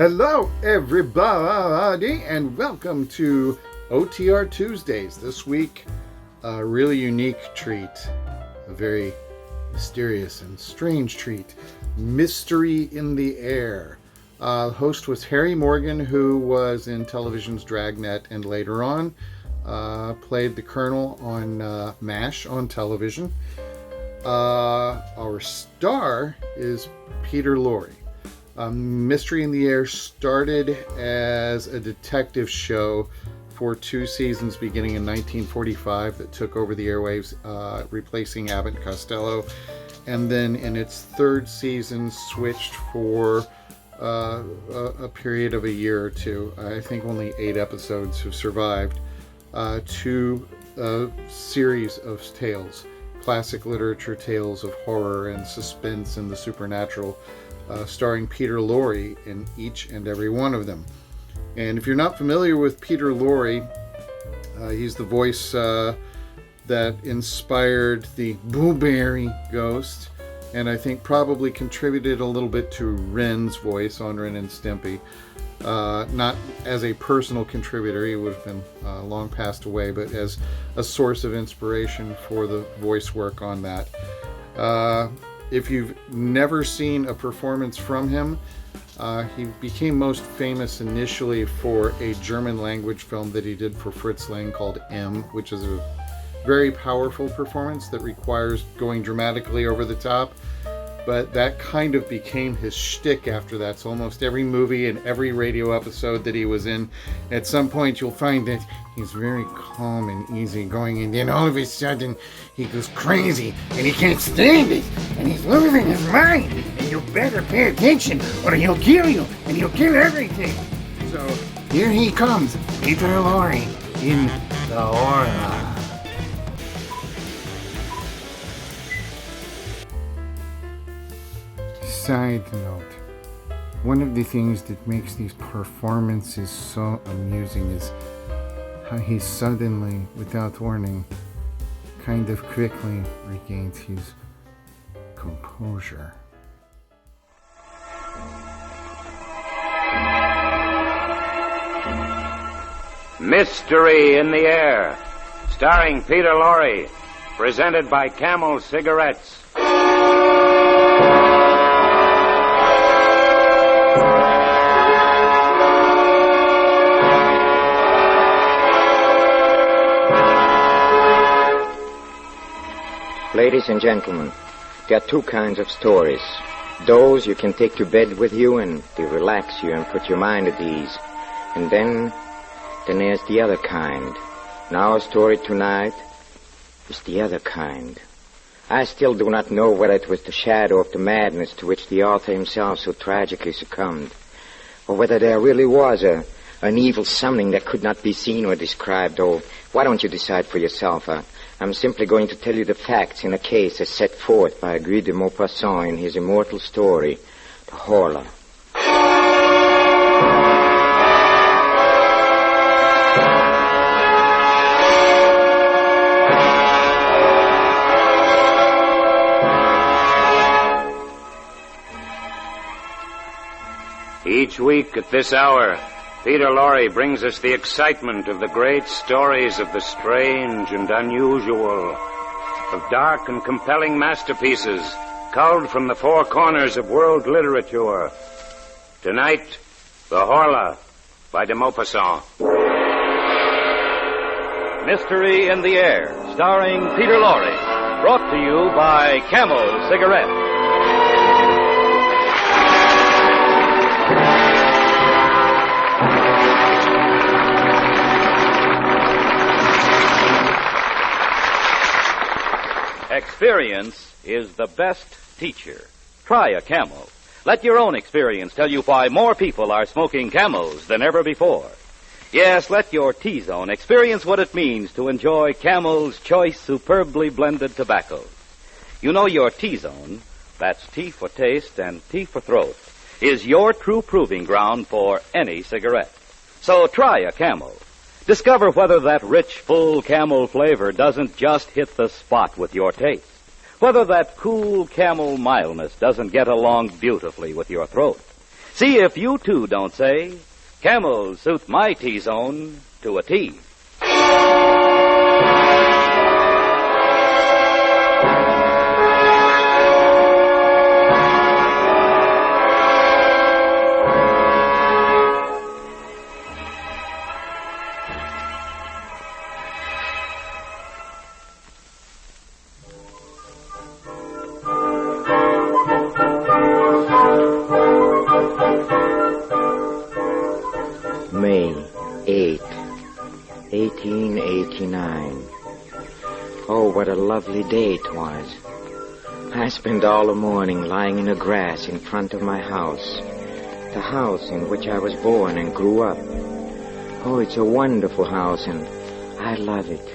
Hello, everybody, and welcome to OTR Tuesdays. This week, a really unique treat, a very mysterious and strange treat, Mystery in the Air. The host was Harry Morgan, who was in television's Dragnet and later on played the Colonel on MASH on television. Our star is Peter Lorre. Mystery in the Air started as a detective show for 2 seasons beginning in 1945 that took over the airwaves, replacing Abbott and Costello. And then in its 3rd season switched for a period of a year or two. I think only 8 episodes have survived, to a series of tales, classic literature tales of horror and suspense and the supernatural, starring Peter Lorre in each and every one of them. And if you're not familiar with Peter Lorre, he's the voice that inspired the Blueberry Ghost, and I think probably contributed a little bit to Ren's voice on Ren and Stimpy. Not as a personal contributor, he would have been long passed away, but as a source of inspiration for the voice work on that. If you've never seen a performance from him, he became most famous initially for a German language film that he did for Fritz Lang called M, which is a very powerful performance that requires going dramatically over the top. But that kind of became his shtick after that. So almost every movie and every radio episode that he was in, at some point you'll find that he's very calm and easygoing, and then all of a sudden he goes crazy and he can't stand it and he's losing his mind, and you better pay attention or he'll kill you and he'll kill everything. So here he comes, Peter Lorre in the Horla. Side note, one of the things that makes these performances so amusing is how he suddenly, without warning, kind of quickly regains his composure. Mystery in the Air, starring Peter Lorre, presented by Camel Cigarettes. Ladies and gentlemen, there are 2 kinds of stories. Those you can take to bed with you and they relax you and put your mind at ease. And then there's the other kind. And our story tonight is the other kind. I still do not know whether it was the shadow of the madness to which the author himself so tragically succumbed, or whether there really was an evil summoning that could not be seen or described. Oh, why don't you decide for yourself? I'm simply going to tell you the facts in a case as set forth by Guy de Maupassant in his immortal story, the Horla. Each week at this hour, Peter Lorre brings us the excitement of the great stories of the strange and unusual, of dark and compelling masterpieces culled from the 4 corners of world literature. Tonight, The Horla by de Maupassant. Mystery in the Air, starring Peter Lorre, brought to you by Camel Cigarettes. Experience is the best teacher. Try a Camel. Let your own experience tell you why more people are smoking Camels than ever before. Yes, let your T-Zone experience what it means to enjoy Camel's choice, superbly blended tobaccos. You know your T-Zone, that's T for taste and T for throat, is your true proving ground for any cigarette. So try a Camel. Discover whether that rich, full Camel flavor doesn't just hit the spot with your taste. Whether that cool Camel mildness doesn't get along beautifully with your throat. See if you too don't say, camels suit my T-zone to a T. May 8, 1889. Oh, what a lovely day it was. I spent all the morning lying in the grass in front of my house, the house in which I was born and grew up. Oh, it's a wonderful house, and I love it.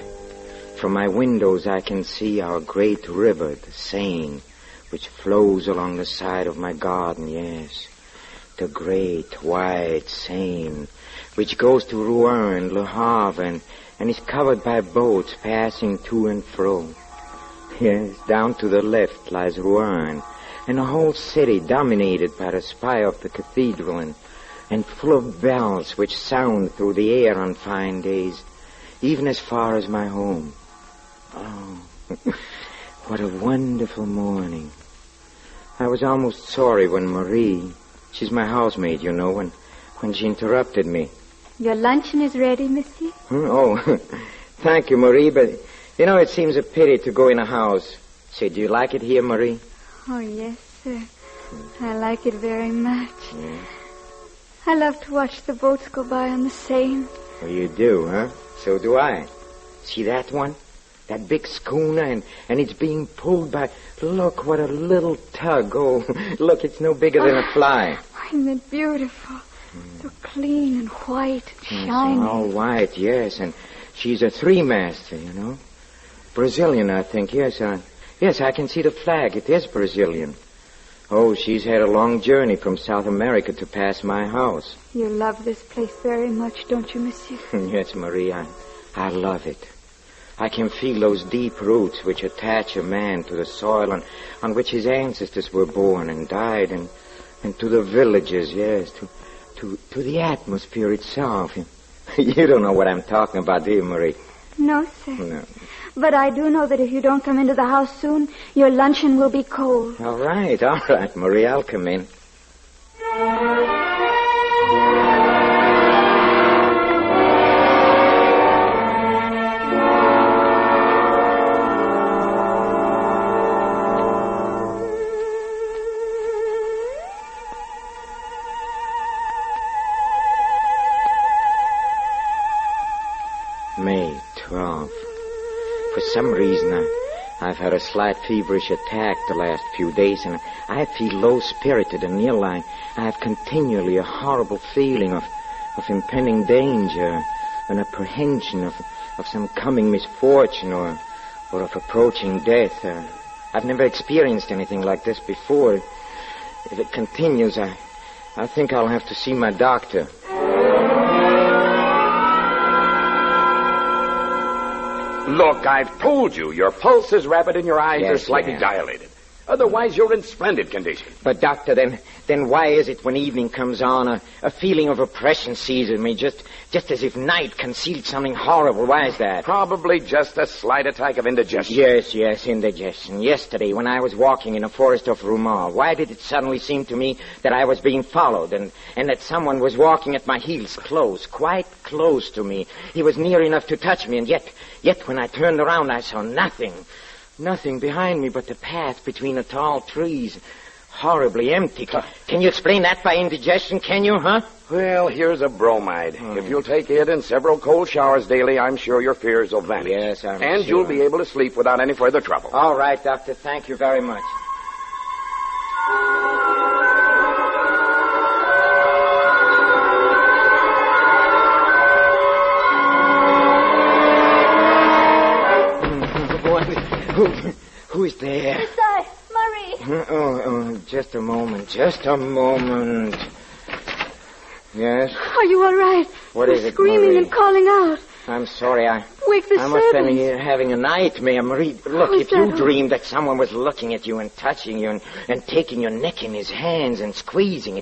From my windows I can see our great river, the Seine, which flows along the side of my garden, yes. The great, wide Seine, which goes to Rouen and Le Havre and is covered by boats passing to and fro. Yes, down to the left lies Rouen, and the whole city dominated by the spire of the cathedral and full of bells which sound through the air on fine days, even as far as my home. Oh, what a wonderful morning. I was almost sorry when Marie, she's my housemaid, you know, when she interrupted me. Your luncheon is ready, monsieur? Oh, thank you, Marie, but, you know, it seems a pity to go in a house. Say, do you like it here, Marie? Oh, yes, sir. I like it very much. Yeah. I love to watch the boats go by on the Seine. Well, you do, huh? So do I. See that one? That big schooner, and it's being pulled by... Look, what a little tug. Oh, look, it's no bigger than a fly. Isn't it beautiful? So clean and white and shiny. All white, yes, and she's a three-master, you know. Brazilian, I think, yes. Yes, I can see the flag. It is Brazilian. Oh, she's had a long journey from South America to pass my house. You love this place very much, don't you, monsieur? Yes, Marie, I love it. I can feel those deep roots which attach a man to the soil on which his ancestors were born and died, and to the villages, yes, to the atmosphere itself. You don't know what I'm talking about, do you, Marie? No, sir. No. But I do know that if you don't come into the house soon, your luncheon will be cold. All right, Marie, I'll come in. May 12. For some reason, I've had a slight feverish attack the last few days, and I feel low-spirited and ill. I have continually a horrible feeling of impending danger, an apprehension of some coming misfortune or of approaching death. I've never experienced anything like this before. If it continues, I think I'll have to see my doctor. Look, I've told you, your pulse is rapid and your eyes are slightly dilated. Otherwise, you're in splendid condition. But, Doctor, then why is it when evening comes on, a feeling of oppression seizes me, just as if night concealed something horrible? Why is that? Probably just a slight attack of indigestion. Yes, indigestion. Yesterday, when I was walking in a forest of Roumar, why did it suddenly seem to me that I was being followed and that someone was walking at my heels quite close to me? He was near enough to touch me, and yet when I turned around, I saw nothing. Nothing behind me but the path between the tall trees. Horribly empty. Can you explain that by indigestion, can you, huh? Well, here's a bromide. If you'll take it and several cold showers daily, I'm sure your fears will vanish. Yes, I'm sure. And you'll be able to sleep without any further trouble. All right, Doctor. Thank you very much. Who is there? It's I, Marie. Oh, just a moment. Yes? Are you all right? What is it, Screaming Marie? and calling out. I'm sorry, Wake the I must have been servants. here having a nightmare, Marie. Look, Who's if you that? dreamed that someone was looking at you and touching you and taking your neck in his hands and squeezing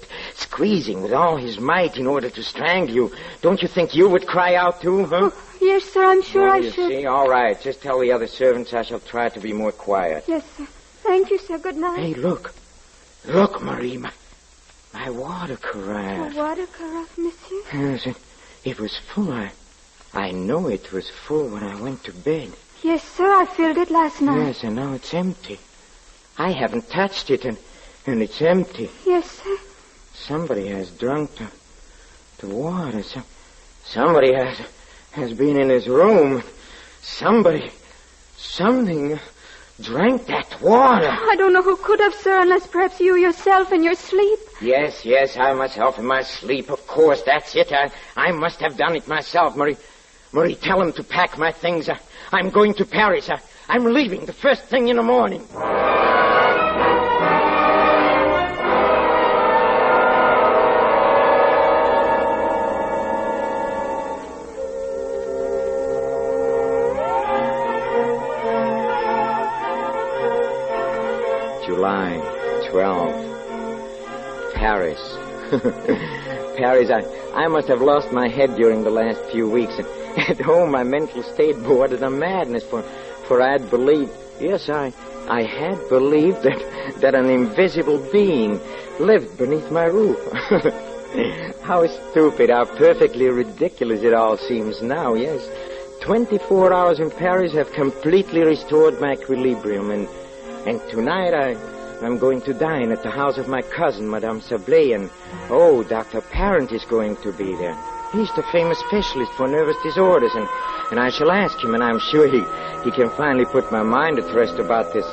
with all his might in order to strangle you, don't you think you would cry out too, huh? Oh, yes, sir, I'm sure I You should. see, all right. Just tell the other servants I shall try to be more quiet. Yes, sir. Thank you, sir. Good night. Hey, look. Look, Marie, my water A carafe. water carafe, monsieur? Yes, it was full. I know it was full when I went to bed. Yes, sir, I filled it last night. Yes, and now it's empty. I haven't touched it, and it's empty. Yes, sir. Somebody has drunk the water. Somebody has been in his room. Something drank that water. I don't know who could have, sir, unless perhaps you yourself in your sleep. Yes, I myself in my sleep. Of course, that's it. I must have done it myself, Marie. Marie, tell him to pack my things. I'm going to Paris. I'm leaving the first thing in the morning. July 12. Paris. Paris, I must have lost my head during the last few weeks. At home, my mental state bordered on madness, for I had believed, yes, I had believed that an invisible being lived beneath my roof. How stupid, how perfectly ridiculous it all seems now, yes. 24 hours in Paris have completely restored my equilibrium, and tonight I'm going to dine at the house of my cousin, Madame Sablé, and, Dr. Parent is going to be there. He's the famous specialist for nervous disorders, and I shall ask him, and I'm sure he can finally put my mind at rest about this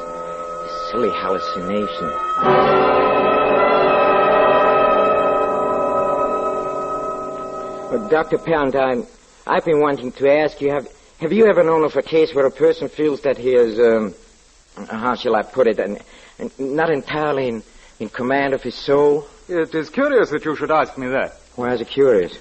silly hallucination. But Dr. Parent, I've been wanting to ask you, have you ever known of a case where a person feels that he is, how shall I put it, and not entirely in command of his soul? It is curious that you should ask me that. Why is it curious?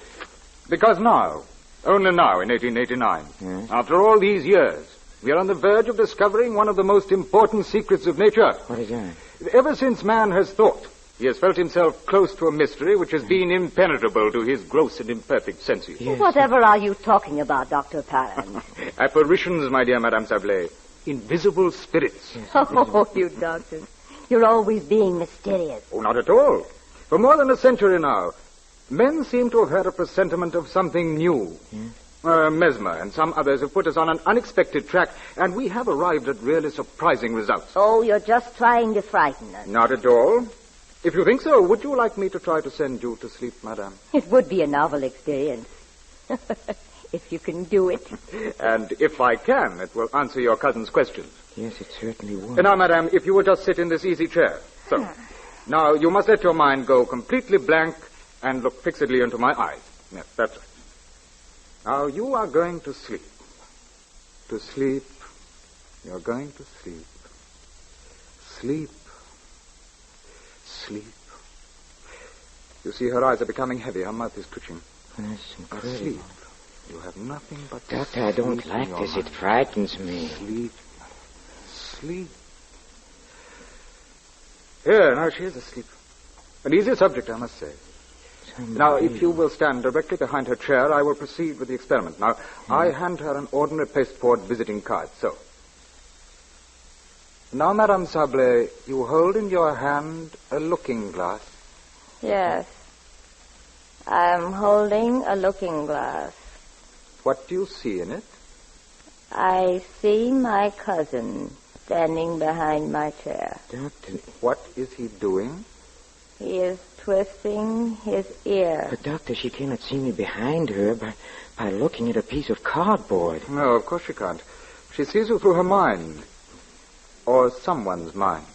Because now, only now in 1889, Yes. after all these years, we are on the verge of discovering one of the most important secrets of nature. What is that? Ever since man has thought, he has felt himself close to a mystery which has been impenetrable to his gross and imperfect senses. Yes. Whatever are you talking about, Dr. Parent? Apparitions, my dear Madame Sablé. Invisible spirits. Oh, you doctors. You're always being mysterious. Oh, not at all. For more than a century now, men seem to have had a presentiment of something new. Mesmer and some others have put us on an unexpected track, and we have arrived at really surprising results. Oh, you're just trying to frighten us. Not at all. If you think so, would you like me to try to send you to sleep, madame? It would be a novel experience. If you can do it. And if I can, it will answer your cousin's questions. Yes, it certainly would. And now, madame, if you will just sit in this easy chair. So, now you must let your mind go completely blank and look fixedly into my eyes. Yes, that's right. Now, you are going to sleep. To sleep. You're going to sleep. Sleep. Sleep. You see, her eyes are becoming heavy. Her mouth is twitching. That's incredible. Sleep. You have nothing but Doctor, I don't sleep in like your this. mind. It frightens me. Sleep. Sleep. Here, now she is asleep. An easy subject, I must say. Now, if you will stand directly behind her chair, I will proceed with the experiment. Now, I hand her an ordinary pasteboard visiting card, so. Now, Madame Sablé, you hold in your hand a looking glass. Yes. I'm holding a looking glass. What do you see in it? I see my cousin standing behind my chair. Doctor, What is he doing? He is twisting his ear. but Doctor, she cannot see me behind her by looking at a piece of cardboard. No, of course she can't. She sees you through her mind. Or someone's mind.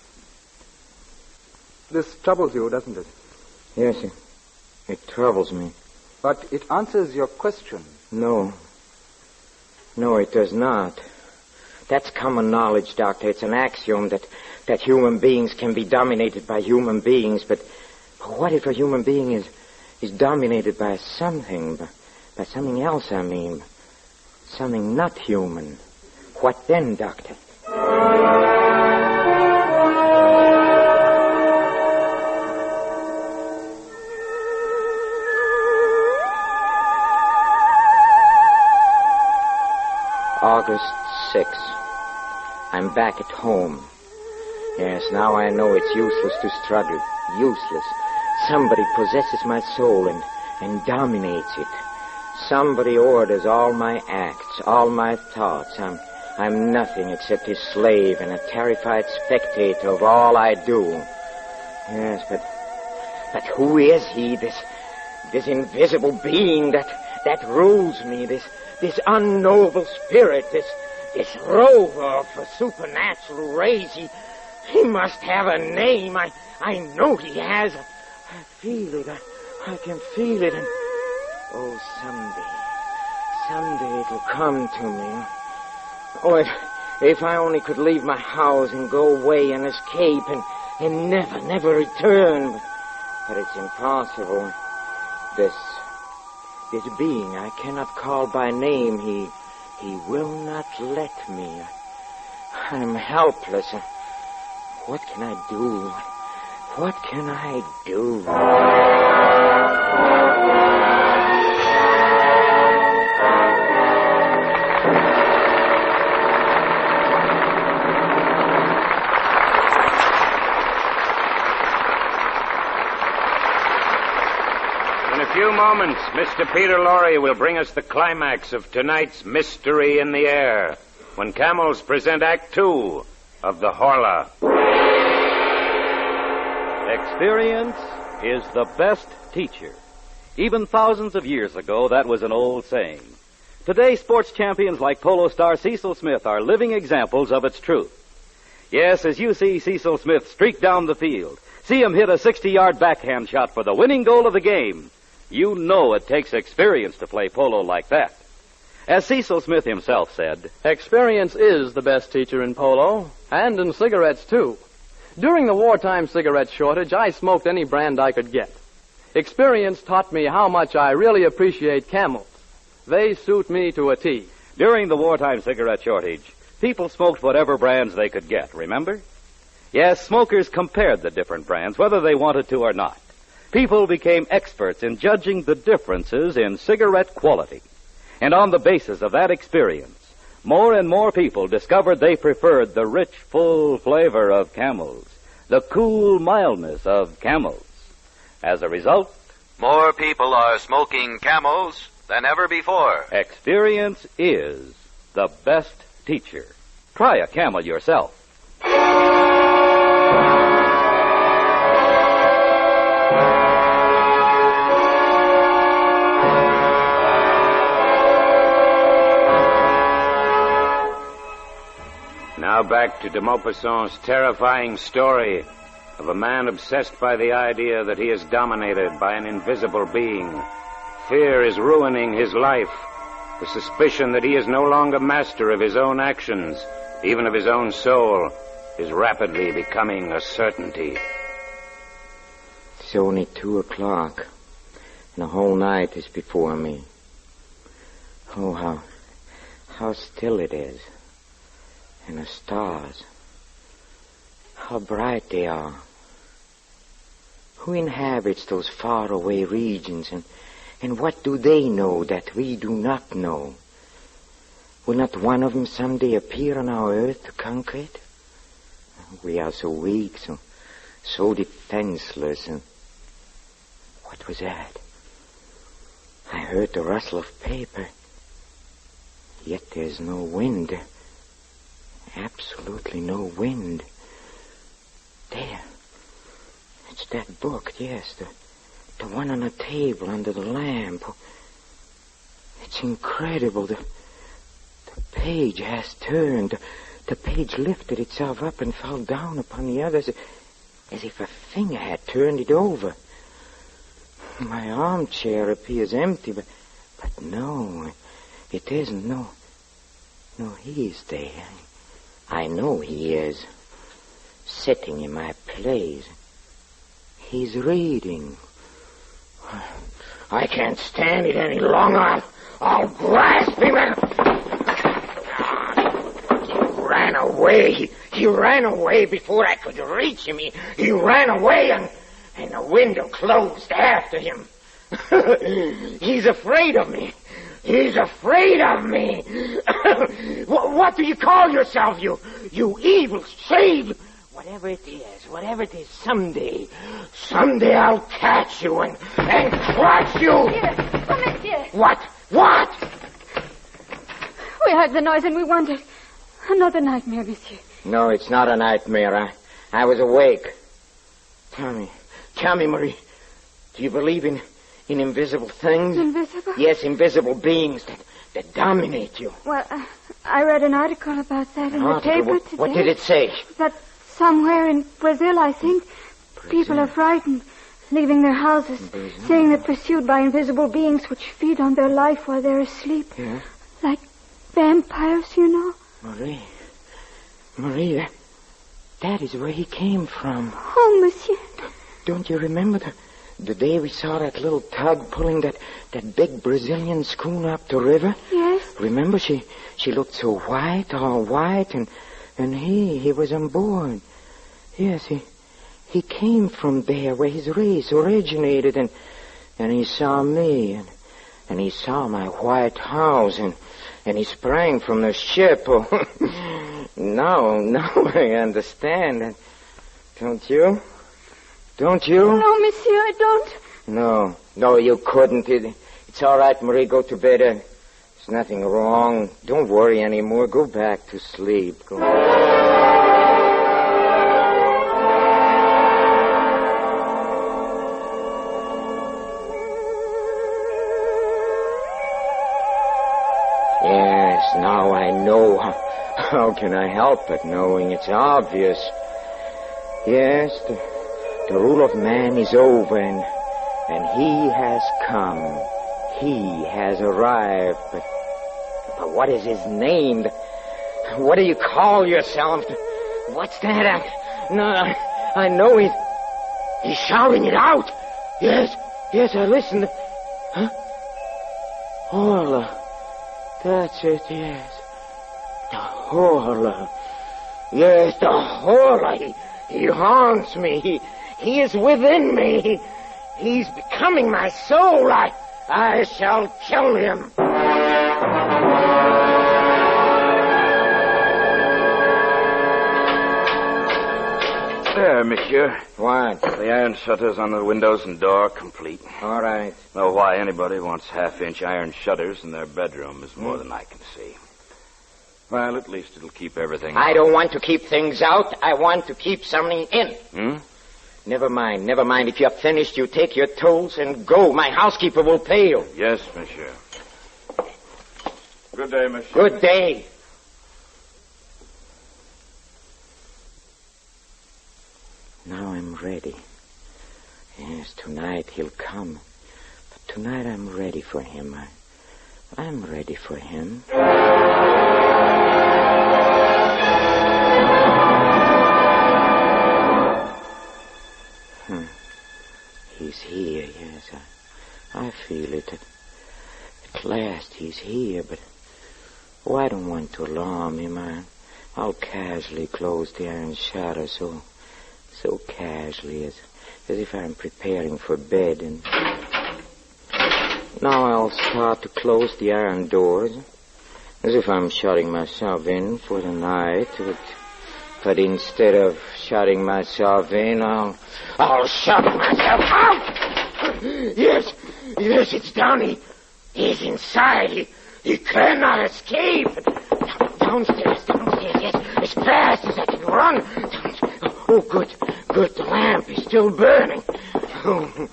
This troubles you, doesn't it? Yes, it troubles me. But it answers your question. No, it does not. That's common knowledge, Doctor. It's an axiom that human beings can be dominated by human beings. But what if a human being is dominated by something, by something else, I mean? something not human. What then, Doctor? August 6th. I'm back at home. Yes, now I know it's useless to struggle. Useless. Somebody possesses my soul and dominates it. Somebody orders all my acts, all my thoughts. I'm nothing except his slave and a terrified spectator of all I do. Yes, but who is he, this invisible being that rules me, this unknowable spirit, this rover of a supernatural race? He must have a name. I know he has. I feel it. I can feel it. And oh, someday it'll come to me. Oh, if I only could leave my house and go away and escape and never return. But it's impossible. This being I cannot call by name, he will not let me. I'm helpless. What can I do? What can I do? In a few moments, Mr. Peter Lorre will bring us the climax of tonight's Mystery in the Air, when camels present Act 2 of the Horla. Experience is the best teacher. Even thousands of years ago, that was an old saying. Today, sports champions like polo star Cecil Smith are living examples of its truth. Yes, as you see Cecil Smith streak down the field, see him hit a 60-yard backhand shot for the winning goal of the game, you know it takes experience to play polo like that. As Cecil Smith himself said, experience is the best teacher in polo, and in cigarettes, too. During the wartime cigarette shortage, I smoked any brand I could get. Experience taught me how much I really appreciate Camels. They suit me to a T. During the wartime cigarette shortage, people smoked whatever brands they could get, remember? Yes, smokers compared the different brands, whether they wanted to or not. People became experts in judging the differences in cigarette quality. And on the basis of that experience, more and more people discovered they preferred the rich, full flavor of Camels, the cool mildness of Camels. As a result, more people are smoking Camels than ever before. Experience is the best teacher. Try a Camel yourself. Now back to de Maupassant's terrifying story of a man obsessed by the idea that he is dominated by an invisible being. Fear is ruining his life. The suspicion that he is no longer master of his own actions, even of his own soul, is rapidly becoming a certainty. It's only 2:00, and the whole night is before me. Oh, how still it is. And the stars, how bright they are. Who inhabits those faraway regions, and what do they know that we do not know? Will not one of them someday appear on our earth to conquer it? We are so weak, so defenseless. And what was that? I heard the rustle of paper, yet there's no wind. Absolutely no wind. There. It's that book, yes, the one on the table under the lamp. It's incredible. The page has turned. The page lifted itself up and fell down upon the others as if a finger had turned it over. My armchair appears empty, but no, it isn't. No, he is there. I know he is, sitting in my place. He's reading. I can't stand it any longer. I'll grasp him and ran away. He ran away before I could reach him. He ran away and the window closed after him. He's afraid of me. He's afraid of me. What do you call yourself, you evil shade? Whatever it is, someday I'll catch you and crush you. Here, come in here. What? We heard the noise and we wondered. Another nightmare, monsieur. No, it's not a nightmare. I was awake. Tell me, Marie, do you believe in invisible things? Invisible? Yes, invisible beings that dominate you. Well, I read an article about that in the paper today. What did it say? That somewhere in Brazil, I think, people are frightened, leaving their houses, saying they're pursued by invisible beings which feed on their life while they're asleep. Yeah? Like vampires, you know. Marie, that is where he came from. Oh, monsieur. Don't you remember the day we saw that little tug pulling that big Brazilian schooner up the river? Yes. Remember, she looked so white, all white, and he was on board. Yes, he came from there where his race originated, and he saw me, and he saw my white house, and he sprang from the ship. Oh, now I understand. Don't you? Don't you? No, monsieur, I don't. No, you couldn't. It's all right, Marie. Go to bed. There's nothing wrong. Don't worry anymore. Go back to sleep. Go. Yes, now I know. How can I help but knowing it's obvious? Yes, the rule of man is over, and he has come. He has arrived. But what is his name? What do you call yourself? What's that? I know he's shouting it out. Yes, I listened. Huh? Horla. That's it, yes. The Horla. Yes, the Horla. He haunts me. He is within me. He's becoming my soul. I shall kill him. There, monsieur. What? The iron shutters on the windows and door complete. All right. Know why anybody wants half-inch iron shutters in their bedroom is more than I can see. Well, at least it'll keep everything I don't want to keep things out. I want to keep something in. Never mind. If you're finished, you take your tools and go. My housekeeper will pay you. Yes, monsieur. Good day, monsieur. Good day. Now I'm ready. Yes, tonight he'll come. But tonight I'm ready for him. I'm ready for him. He's here, yes. I feel it. At last he's here, but I don't want to alarm him. I'll casually close the iron shutter so casually as if I'm preparing for bed. And now I'll start to close the iron doors as if I'm shutting myself in for the night. But instead of shutting myself in, I'll shut myself out. Yes, it's down. He's inside. He cannot escape. Downstairs, yes, as fast as I can run. Oh, good, the lamp is still burning. Oh,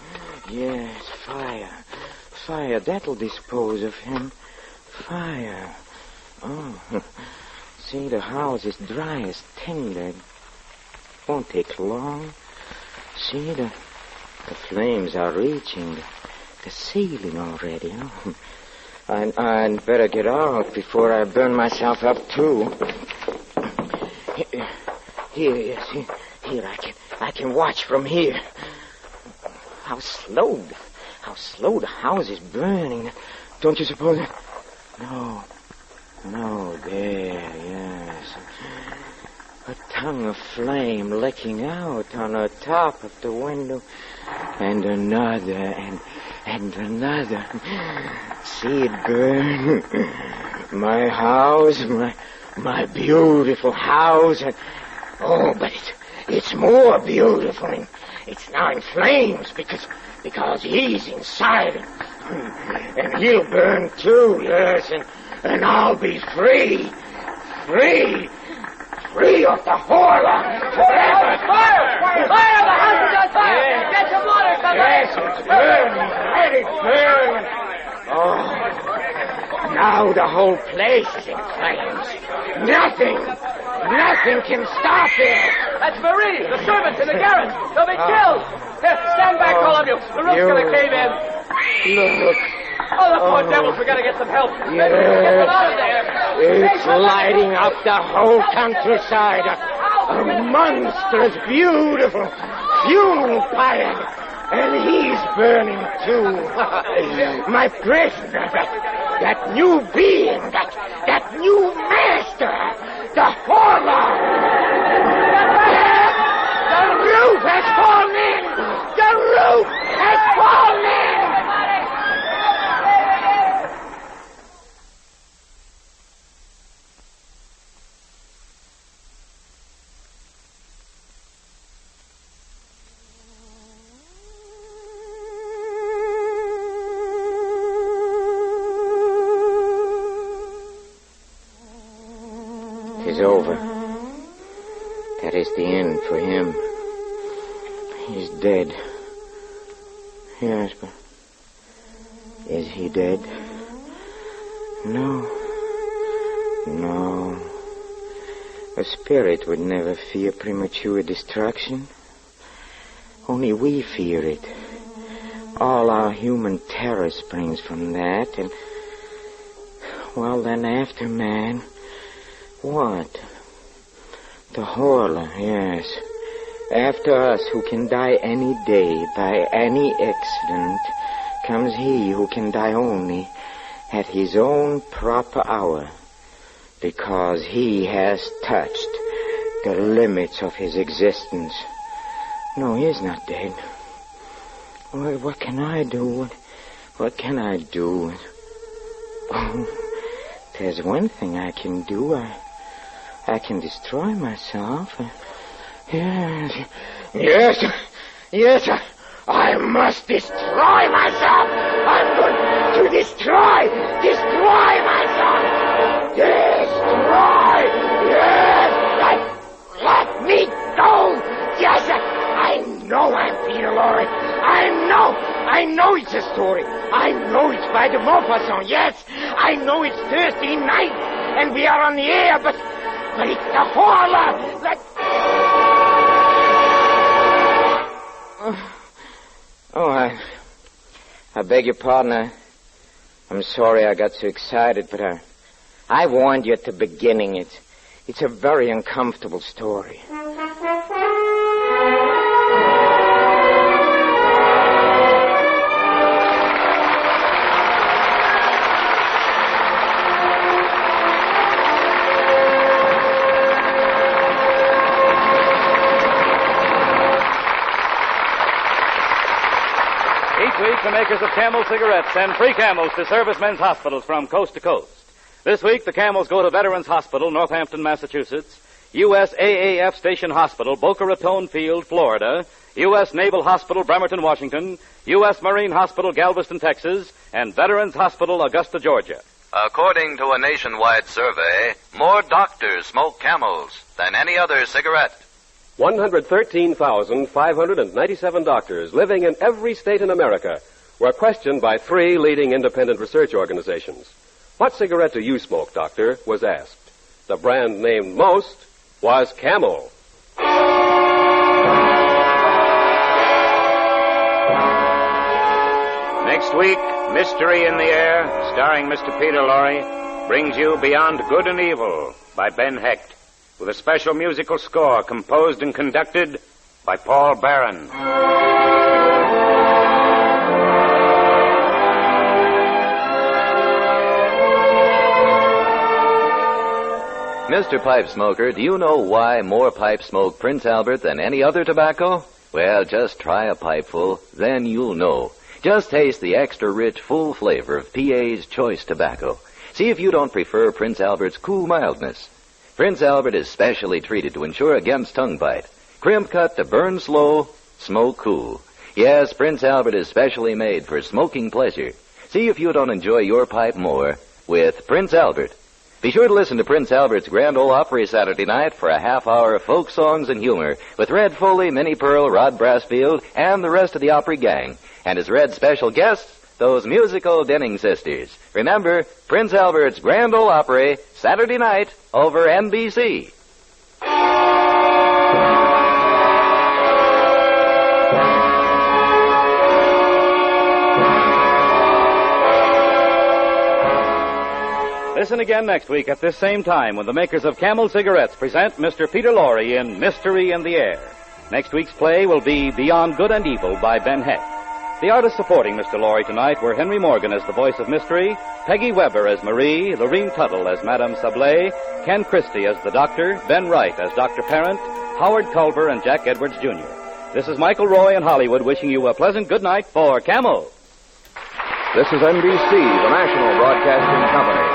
yes, fire, that'll dispose of him. Fire. Oh, see, the house is dry as tinder. It won't take long. See, the flames are reaching the ceiling already. Oh. I'd better get out before I burn myself up, too. Here, I can watch from here. How slow the house is burning. Don't you suppose? No, there, yes. yes. A tongue of flame licking out on the top of the window. And another, and another. See it burn. My house, my beautiful house. And, oh, but it's more beautiful. And it's now in flames because he's inside. And he'll burn too, yes. And I'll be free. Free of the Horla forever. Fire! Fire! The house is on fire! Yes. Get some water, somebody! Yes, it's burning. Let it burn. Oh, now the whole place is in flames. Nothing can stop it. That's Marie, the servants in the garage. They'll be killed. Here, stand back, all of you. The roof's going to cave in. Look. Oh, the poor devils, we got to get some help. Yes. Get them out of there. It's lighting up the whole countryside. A monstrous, beautiful funeral pyre. And he's burning too. My prisoner, that new being, that new master, the Horla. The roof has fallen in. The roof has fallen in. Is over. That is the end for him. He's dead. Yes, but is he dead? No. A spirit would never fear premature destruction. Only we fear it. All our human terror springs from that, and well, then after man, what? The Horla, yes. After us, who can die any day by any accident, comes he who can die only at his own proper hour, because he has touched the limits of his existence. No, he is not dead. Well, what can I do? What can I do? Oh, there's one thing I can do. I can destroy myself. Yes, I must destroy myself. I'm going to destroy myself. Destroy, yes, let me go. Yes, I know I'm Peter Lorre. I know it's a story. I know it's by the Maupassant, yes. I know it's Thursday night, and we are on the air, but it's the Horla. I beg your pardon. I'm sorry I got so excited, but I warned you at the beginning. It's a very uncomfortable story. The makers of Camel cigarettes send free Camels to servicemen's hospitals from coast to coast. This week, the Camels go to Veterans Hospital, Northampton, Massachusetts, USAAF Station Hospital, Boca Raton Field, Florida, U.S. Naval Hospital, Bremerton, Washington, U.S. Marine Hospital, Galveston, Texas, and Veterans Hospital, Augusta, Georgia. According to a nationwide survey, more doctors smoke Camels than any other cigarette. 113,597 doctors living in every state in America were questioned by 3 leading independent research organizations. What cigarette do you smoke, doctor? Was asked. The brand named most was Camel. Next week, Mystery in the Air, starring Mr. Peter Lorre, brings you Beyond Good and Evil by Ben Hecht, with a special musical score composed and conducted by Paul Barron. Mr. Pipe Smoker, do you know why more pipes smoke Prince Albert than any other tobacco? Well, just try a pipeful, then you'll know. Just taste the extra rich, full flavor of PA's choice tobacco. See if you don't prefer Prince Albert's cool mildness. Prince Albert is specially treated to ensure against tongue bite. Crimp cut to burn slow, smoke cool. Yes, Prince Albert is specially made for smoking pleasure. See if you don't enjoy your pipe more with Prince Albert. Be sure to listen to Prince Albert's Grand Ole Opry Saturday night for a half hour of folk songs and humor with Red Foley, Minnie Pearl, Rod Brassfield, and the rest of the Opry gang. And as Red's special guests, those musical Denning sisters. Remember, Prince Albert's Grand Ole Opry, Saturday night over NBC. Listen again next week at this same time when the makers of Camel cigarettes present Mr. Peter Lorre in Mystery in the Air. Next week's play will be Beyond Good and Evil by Ben Heck. The artists supporting Mr. Lorre tonight were Henry Morgan as the voice of mystery, Peggy Weber as Marie, Lorene Tuttle as Madame Sablé, Ken Christie as the Doctor, Ben Wright as Dr. Parent, Howard Culver and Jack Edwards Jr. This is Michael Roy in Hollywood wishing you a pleasant good night for Camel. This is NBC, the national broadcasting company.